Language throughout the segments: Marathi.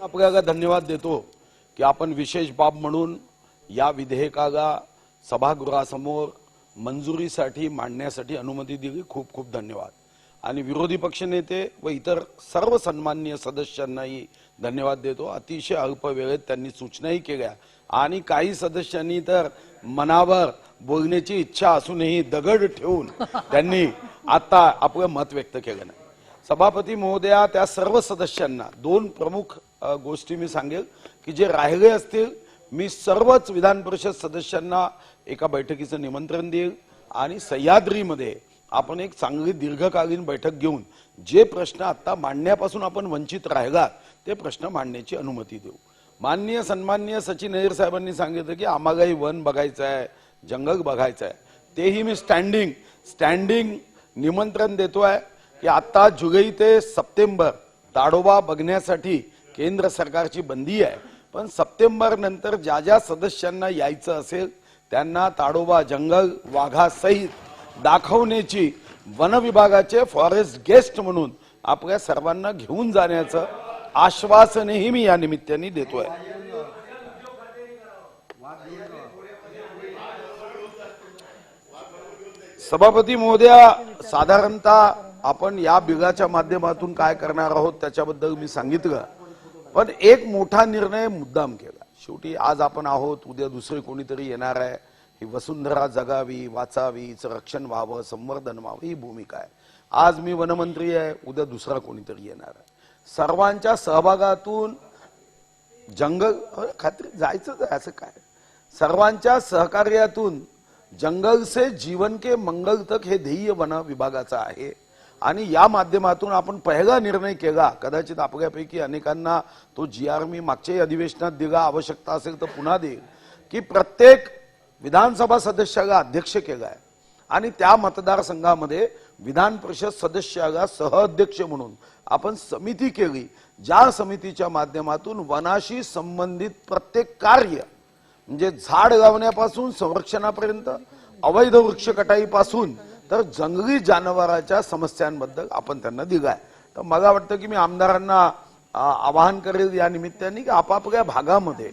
आपल्याला धन्यवाद देतो की आपण विशेष बाब म्हणून या विधेयकाला सभागृहासमोर मंजुरीसाठी मांडण्यासाठी अनुमती दिली। खूप खूप धन्यवाद। आणि विरोधी पक्षनेते व इतर सर्व सन्माननीय सदस्यांनाही धन्यवाद देतो। अतिशय अल्प वेळेत त्यांनी सूचनाही केल्या आणि काही सदस्यांनी तर मनावर बोलण्याची इच्छा असूनही दगड ठेवून त्यांनी आता आपलं मत व्यक्त केलं नाही। सभापती महोदया, त्या सर्व सदस्यांना दोन प्रमुख गोष्टी मी सांगेल की जे राहिले असतील, मी सर्वच विधान परिषद सदस्यांना एका बैठकीचं निमंत्रण देईल आणि सह्याद्रीमध्ये आपण एक चांगली दीर्घकालीन बैठक घेऊन जे प्रश्न आता मांडण्यापासून आपण वंचित राहिलात ते प्रश्न मांडण्याची अनुमती देऊ। माननीय सन्माननीय सचिन अय्यर साहेबांनी सांगितलं की आम्हालाही वन बघायचं आहे, जंगल बघायचं आहे, तेही मी स्टँडिंग निमंत्रण देतोय की आता जुलै ते सप्टेंबर ताडोबा बघण्यासाठी केंद्र सरकारची बंदी आहे, पण सप्टेंबर नंतर ज्या ज्या सदस्यांना यायचं असेल त्यांना ताडोबा जंगल वाघासहित दाखवण्याची वन विभागाचे फॉरेस्ट गेस्ट म्हणून आपल्या सर्वांना घेऊन जाण्याचं आश्वासनही मी या निमित्ताने देतोय। सभापती महोदया, साधारणतः आपण या बिलाच्या माध्यमातून काय करणार आहोत त्याच्याबद्दल मी सांगितलं, पण एक मोठा निर्णय मुद्दाम केला। शेवटी आज आपण आहोत, उद्या दुसरे कोणीतरी येणार आहे। ही वसुंधरा जगावी, वाचावी, रक्षण व्हावं, संवर्धन व्हावं ही भूमिका आहे। आज मी वनमंत्री आहे, उद्या दुसरा कोणीतरी येणार आहे। सर्वांच्या सहभागातून जंगल खात्री जायचं असं काय, सर्वांच्या सहकार्यातून जंगल से जीवन के मंगल तक हे ध्येय वन विभागाचं आहे। आणि या माध्यमातून आपण पहिला निर्णय केला, कदाचित आपल्यापैकी अनेकांना तो GR मी मागच्याही अधिवेशनात दिला, आवश्यकता असेल तर पुन्हा देईल, की प्रत्येक विधानसभा सदस्याला अध्यक्ष केलाय आणि त्या मतदारसंघामध्ये विधान परिषद सदस्याला सहअध्यक्ष म्हणून आपण समिती केली, ज्या समितीच्या माध्यमातून वनाशी संबंधित प्रत्येक कार्य म्हणजे झाड लावण्यापासून संरक्षणापर्यंत, अवैध वृक्ष कटाईपासून तर जंगली जनावरांच्या समस्यांबद्दल आपण त्यांना दिलाय। तर मला वाटतं की मी आमदारांना आवाहन करेल या निमित्ताने की आपापल्या भागामध्ये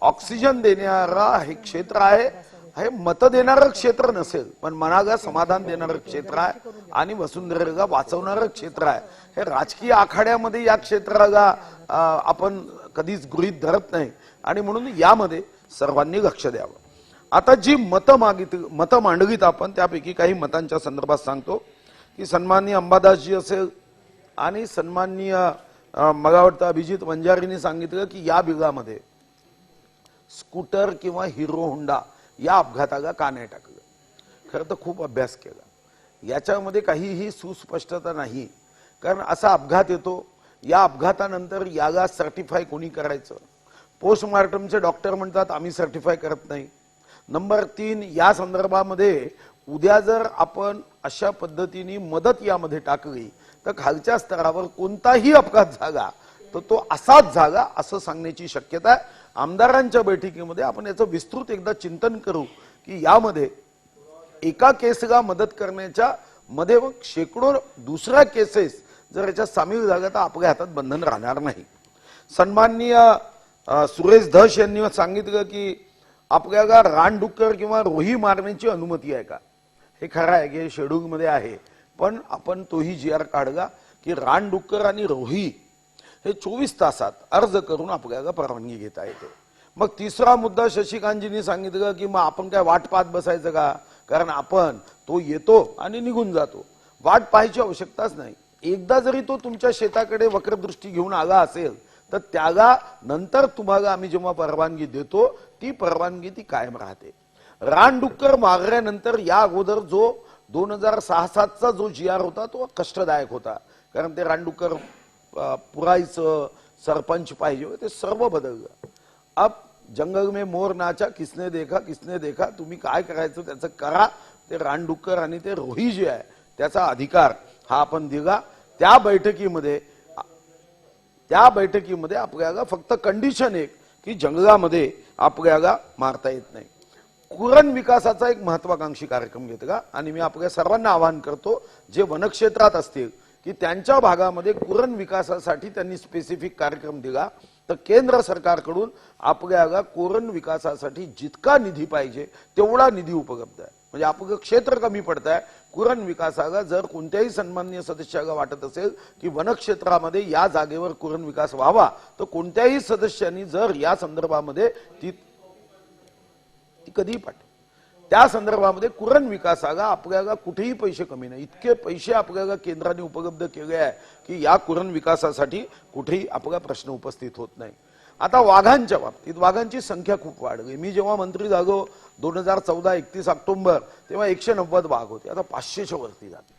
ऑक्सिजन देणारा हे क्षेत्र आहे, हे मत देणारं क्षेत्र नसेल पण मनाला समाधान देणारं क्षेत्र आहे आणि वसुंधरेला वाचवणारं क्षेत्र आहे। हे राजकीय आखाड्यामध्ये या क्षेत्राला आपण कधीच गृहीत धरत नाही आणि म्हणून यामध्ये सर्वांनी लक्ष द्यावं। आता जी मत मांडलीत आपण त्यापैकी काही मतांच्या संदर्भात सांगतो की सन्माननीय अंबादासजी असेल आणि सन्माननीय मला वाटतं अभिजित वंजारींनी सांगितलं की या बिलामध्ये स्कूटर किंवा हिरो होंडा या अपघाताला का नाही टाकलं। खरं तर खूप अभ्यास केला, याच्यामध्ये काहीही सुस्पष्टता नाही, कारण असा अपघात येतो, या अपघातानंतर याला सर्टिफाय कोणी करायचं? पोस्टमार्टमचे डॉक्टर म्हणतात आम्ही सर्टिफाय करत नाही। नंबर 3, या संदर्भामध्ये उद्या जर आपण अशा पद्धतीने मदत यामध्ये टाकली तर खालच्या स्तरावर कोणताही अपघात झाला तर तो असाच झाला असं सांगण्याची शक्यता आहे। आमदारांच्या बैठकीमध्ये आपण याचं विस्तृत एकदा चिंतन करू की यामध्ये एका केसला मदत करण्याच्या मध्ये मग शेकडो दुसऱ्या केसेस जर याच्यात सामील झाल्या तर आपल्या हातात बंधन राहणार नाही। सन्माननीय सुरेश धस यांनी सांगितलं की आपल्याला रानडुक्कर किंवा रोही मारण्याची अनुमती आहे का? हे खरं आहे की शेड्यूल मध्ये आहे, पण आपण तोही GR काढला की रानडुक्कर आणि रोही हे 24 तासात अर्ज करून आपल्याला परवानगी घेता येते। मग तिसरा मुद्दा शशिकांतजींनी सांगितलं की मग आपण काय वाट पाहत बसायचं का? कारण आपण तो येतो आणि निघून जातो, वाट पाहायची आवश्यकताच नाही। एकदा जरी तो तुमच्या शेताकडे वक्रदृष्टी घेऊन आला असेल तर त्याला नंतर तुम्हाला आम्ही जेव्हा परवानगी देतो ती परवानगी ती कायम राहते। रानडुक्कर मारल्यानंतर या अगोदर जो 2006-7चा जो GR होता तो कष्टदायक होता, कारण ते रानडुक्कर पुरायचं, सरपंच पाहिजे, ते सर्व बदललं। अब जंगल में मोर नाचा किसने देखा, तुम्ही काय करायचं त्याचं करा। ते रानडुक्कर आणि ते रोही जे आहे त्याचा अधिकार हा आपण दिला। त्या बैठकीमध्ये आपल्याला फक्त कंडिशन एक की जंगलामध्ये आपल्याला मारता येत नाही। कुरण विकासाचा एक महत्वाकांक्षी कार्यक्रम घेतला आणि मी आपल्या सर्वांना आवाहन करतो जे वनक्षेत्रात असतील की त्यांच्या भागामध्ये कुरण विकासासाठी त्यांनी स्पेसिफिक कार्यक्रम दिला। तर केंद्र सरकारकडून आपल्याला कोरण विकासासाठी जितका निधी पाहिजे तेवढा निधी उपलब्ध आहे. म्हणजे आपलं क्षेत्र कमी पडत आहे. कुरण विकासाला जर कोणत्याही सन्माननीय सदस्याला वाटत असेल की वनक्षेत्रामध्ये या जागेवर कुरण विकास व्हावा, तर कोणत्याही सदस्यांनी जर या संदर्भामध्ये ती कधीही पाठव, त्या संदर्भामध्ये कुरण विकासाला आपल्याला कुठेही पैसे कमी नाही. इतके पैसे आपल्याला केंद्राने उपलब्ध केले आहे की या कुरण विकासासाठी कुठेही आपला प्रश्न उपस्थित होत नाही. आता वाघांच्या बाबतीत वाघांची संख्या खूप वाढली. मी जेव्हा मंत्री झालो 2014 31 ऑक्टोबर तेव्हा 190 वाघ होते, आता 500च्या वरती झाले.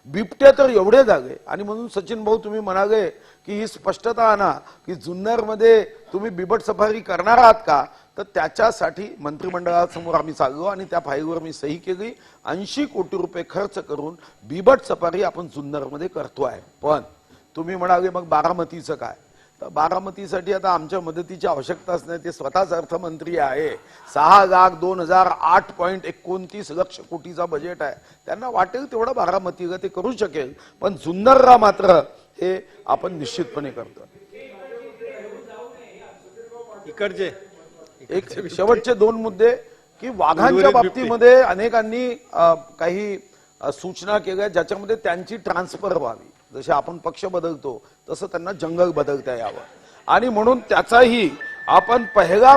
बिबट्या तर एवढे झाले. आणि म्हणून सचिन भाऊ तुम्ही म्हणाले की ही स्पष्टता आणा की जुन्नरमध्ये तुम्ही बिबट सफारी करणार आहात का, तर त्याच्यासाठी मंत्रिमंडळासमोर आम्ही चाललो आणि त्या फाईलवर मी सही केली. 80 कोटी रुपये खर्च करून बिबट सफारी आपण जुन्नरमध्ये करतोय. पण तुम्ही म्हणाले मग बारामतीचं काय, तर बारामतीसाठी आता आमच्या मदतीची आवश्यकताच नाही. ते स्वतःच अर्थमंत्री आहे. 6,02,008.29 लक्ष कोटीचा बजेट आहे. त्यांना वाटेल तेवढं बारामतीला ते करू शकेल, पण जुन्नरला मात्र हे आपण निश्चितपणे करतो. इकडचे एक शेवटचे 2 मुद्दे की वाघांच्या बाबतीमध्ये अनेकांनी काही सूचना केल्या ज्याच्यामध्ये त्यांची ट्रान्सफर व्हावी. जसे आपण पक्ष बदलतो तसं त्यांना जंगल बदलता यावं. आणि म्हणून त्याचाही आपण पहिला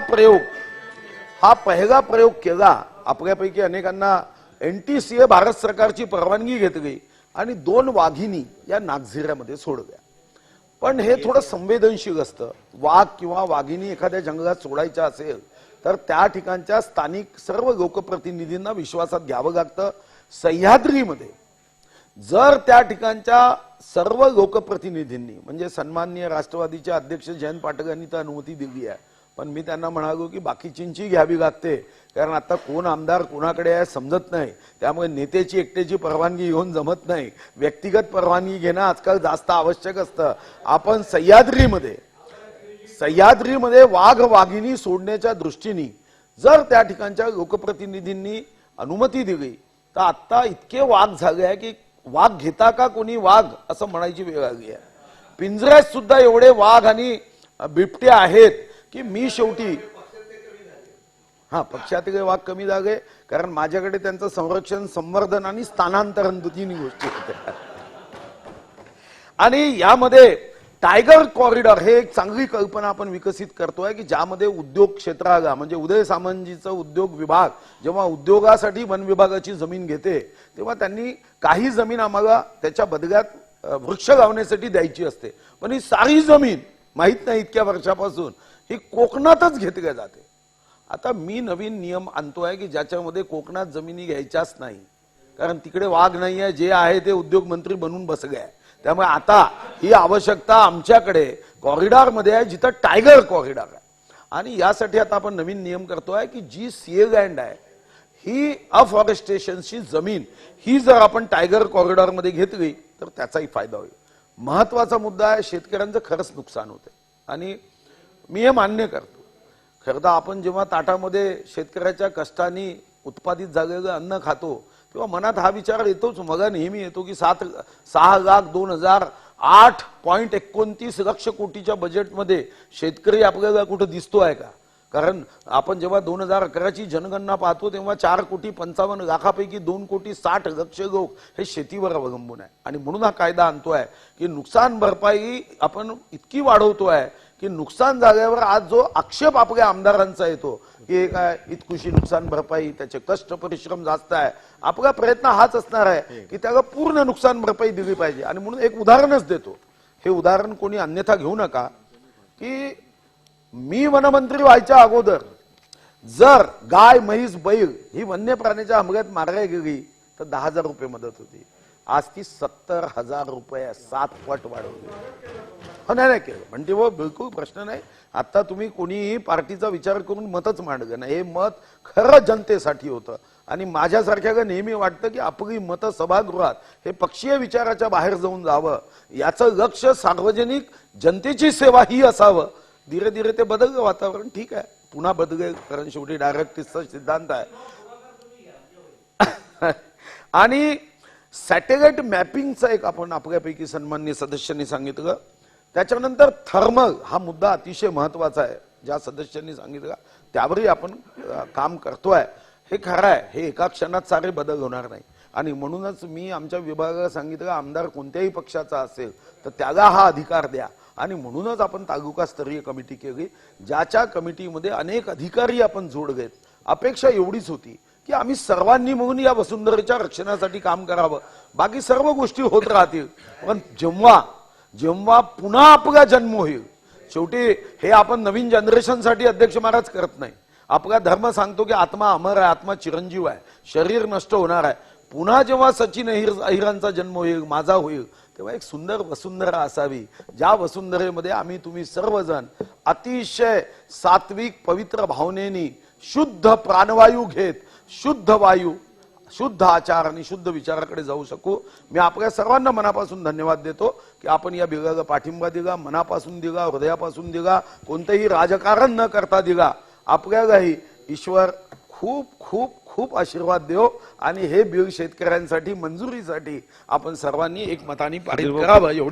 प्रयोग केला. आपल्यापैकी अनेकांना NTCA भारत सरकारची परवानगी घेतली आणि 2 वाघिणी या नागझिऱ्यामध्ये सोडल्या. पण हे थोडं संवेदनशील असतं. वाघ किंवा वाघिणी एखाद्या जंगलात सोडायच्या असेल तर त्या ठिकाणच्या स्थानिक सर्व लोकप्रतिनिधींना विश्वासात घ्यावं लागतं. सह्याद्रीमध्ये जर त्या ठिकाणच्या सर्व लोकप्रतिनिधींनी म्हणजे सन्माननीय राष्ट्रवादीचे अध्यक्ष जयंत पाटील यांनी तर अनुमती दिली आहे, पण मी त्यांना म्हणालो की बाकीचींची घ्यावी लागते. कारण आता कोण आमदार कोणाकडे आहे समजत नाही. त्यामुळे नेत्याची एकट्याची परवानगी घेऊन जमत नाही. व्यक्तिगत परवानगी घेणं आजकाल जास्त आवश्यक असतं. आपण सह्याद्रीमध्ये वाघ वाघिणी सोडण्याच्या दृष्टीने जर त्या ठिकाणच्या लोकप्रतिनिधींनी अनुमती दिली तर आता इतके वाघ झाले आहे की वाघ घेता का कोणी वाघ असं म्हणायची वेळ आली आहे. पिंजऱ्यात सुद्धा एवढे वाघ आणि बिबटे आहेत की मी शेवटी पक्षातील वाघ कमी झाले कारण माझ्याकडे त्यांचं संरक्षण, संवर्धन आणि स्थानांतरण 3 गोष्टी होत्या. आणि यामध्ये टायगर कॉरिडॉर हे एक चांगली कल्पना आपण विकसित करतोय की ज्यामध्ये उद्योग क्षेत्राला म्हणजे उदय सामंतजीचा उद्योग विभाग जेव्हा उद्योगासाठी वन विभागाची जमीन घेते तेव्हा त्यांनी काही जमीन आम्हाला त्याच्या बदल्यात वृक्ष लावण्यासाठी द्यायची असते. पण ही सारी जमीन माहित नाही इतक्या वर्षापासून ही कोकणातच घेतली जाते. आता मी नवीन नियम आणतोय की ज्याच्यामध्ये कोकणात जमिनी घ्यायच्याच नाही, कारण तिकडे वाघ नाही आहे. जे आहे ते उद्योग मंत्री बनून बसले आहे. त्यामुळे आता ही आवश्यकता आमच्याकडे कॉरिडॉरमध्ये आहे जिथं टायगर कॉरिडॉर आहे. आणि यासाठी आता आपण नवीन नियम करतोय की जी सीए लँड आहे ही अफॉरेस्टेशनची जमीन ही जर आपण टायगर कॉरिडॉरमध्ये घेतली तर त्याचाही फायदा होईल. महत्वाचा मुद्दा आहे शेतकऱ्यांचं खरंच नुकसान होते आणि मी हे मान्य करतो. खरं तर आपण जेव्हा ताटामध्ये शेतकऱ्याच्या कष्टाने उत्पादित झालेलं अन्न खातो तेव्हा मनात हा विचार येतोच, मला नेहमी येतो की 6,02,008.29 लक्ष कोटीच्या बजेटमध्ये शेतकरी आपल्याला कुठं दिसतो आहे का. कारण आपण जेव्हा 2011ची जनगणना पाहतो तेव्हा 4,55,00,000 2,60,00,000 लोक हे शेतीवर अवलंबून आहे. आणि म्हणून हा कायदा आणतोय की नुकसान भरपाई आपण इतकी वाढवतोय की नुकसान झाल्यावर आज जो आक्षेप आपल्या आमदारांचा येतो की काय इतकुशी नुकसान भरपाई, त्याचे कष्ट परिश्रम जास्त आहे. आपला प्रयत्न हाच असणार आहे की त्याला पूर्ण नुकसान भरपाई दिली पाहिजे. आणि म्हणून एक उदाहरणच देतो. हे उदाहरण कोणी अन्यथा घेऊ नका की मी वनमंत्री व्हायच्या अगोदर जर गाय, म्हैस, बैल ही वन्य प्राण्याच्या हमल्यात मारल्या गेली तर 10,000 रुपये मदत होती. आज ती 70,000 रुपये 7 पट वाढवली. नाही केलं म्हणजे बिलकुल प्रश्न नाही. आता तुम्ही कोणीही पार्टीचा विचार करून मतच मांडलं नाही. हे मत खरं जनतेसाठी होतं. आणि माझ्यासारख्याला नेहमी वाटतं की आपली मतं सभागृहात हे पक्षीय विचाराच्या बाहेर जाऊन जावं. याचं लक्ष सार्वजनिक जनतेची सेवा ही असावं. धीरे धीरे ते बदललं वातावरण. ठीक आहे, पुन्हा बदलेल कारण शेवटी डायरेक्टिव्हचा सिद्धांत आहे. आणि सॅटेलाइट मॅपिंगचा एक आपण आपल्यापैकी सन्माननीय सदस्यांनी सांगितलं त्याच्यानंतर थर्मल हा मुद्दा अतिशय महत्वाचा आहे, ज्या सदस्यांनी सांगितलं त्यावरही आपण काम करतोय. हे खरं आहे, हे एका क्षणात सारे बदल होणार नाही आणि म्हणूनच मी आमच्या विभागाला सांगितलं आमदार कोणत्याही पक्षाचा असेल तर त्याला हा अधिकार द्या आणि म्हणूनच आपण तालुकास्तरीय कमिटी केली, ज्याच्या कमिटीमध्ये अनेक अधिकारी आपण जोडलेत. अपेक्षा एवढीच होती की आम्ही सर्वांनी म्हणून या वसुंधरेच्या रक्षणासाठी काम करावं, बाकी सर्व गोष्टी होत राहतील. पण जेव्हा जेव्हा पुन्हा आपला जन्म होईल, शेवटी हे आपण नवीन जनरेशनसाठी अध्यक्ष महाराज करत नाही. आपला धर्म सांगतो की आत्मा अमर आहे, आत्मा चिरंजीव आहे, शरीर नष्ट होणार आहे. पुन्हा जेव्हा सचिन अहिरांचा जन्म होईल, माझा होईल, तेव्हा एक सुंदर वसुंधरा असावी, ज्या वसुंधरेमध्ये आम्ही तुम्ही सर्वजण अतिशय सात्विक पवित्र भावनेनी शुद्ध प्राणवायू घेत शुद्ध वायू, शुद्ध आचार आणि शुद्ध विचाराकडे जाऊ शकू. मी आपल्या सर्वांना मनापासून धन्यवाद देतो की आपण या बिघाला पाठिंबा दिला, मनापासून दिला, हृदयापासून दिला, कोणतेही राजकारण न करता दिला. आपल्यालाही ईश्वर खूप खूप खूप आशीर्वाद देव आणि हे बिल शेतकऱ्यांसाठी मंजुरीसाठी आपण सर्वांनी एकमताने पारित करावं एवढी